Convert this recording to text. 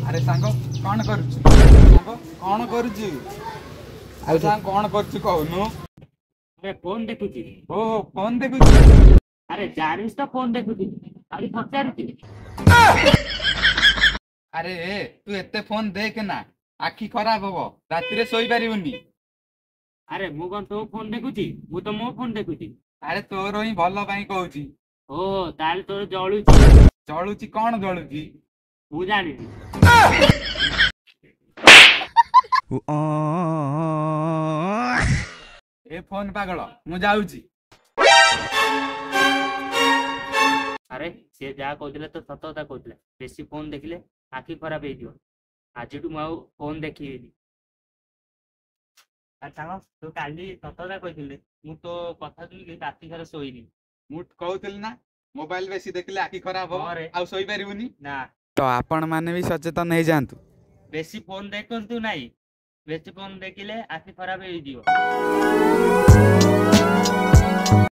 अरे सांग कौन करुछु सांग कौन करुछु अरे सांग कौन करुछु कहनु। अरे फोन देखुची। ओ फोन देखुछु। अरे जानिस तो फोन देखुची खाली पचारुची। अरे तू एते फोन देख ना आखि खराब हबो राति रे सोई परिबुनी। अरे मु कौन तो फोन देखुची मु तो मो फोन देखुची। अरे तोर ही भल ପାଇଁ कहूची। ओ ताले तोर जळुची। जळुची कौन जळुची मु जानिनी। ए फोन पागल मु जाऊची। अरे से जा कहले तो सत कथा कहले बेसी फोन देखिले आखि खराब हे दियो आजिटू मु फोन देखिबेनी। अच्छा तू काली सत कथा कहले मु तो कथा सुनी राति सारा सोईनी। मु कहूतिल ना मोबाइल बेसी देखले आखि खराब हो आ सोई परिबुनी ना। तो आपण माने भी सचेतन हे जानतु। बेसी फोन देखंतु नाही बेसी फोन देखिले आखि खराब हे दियो।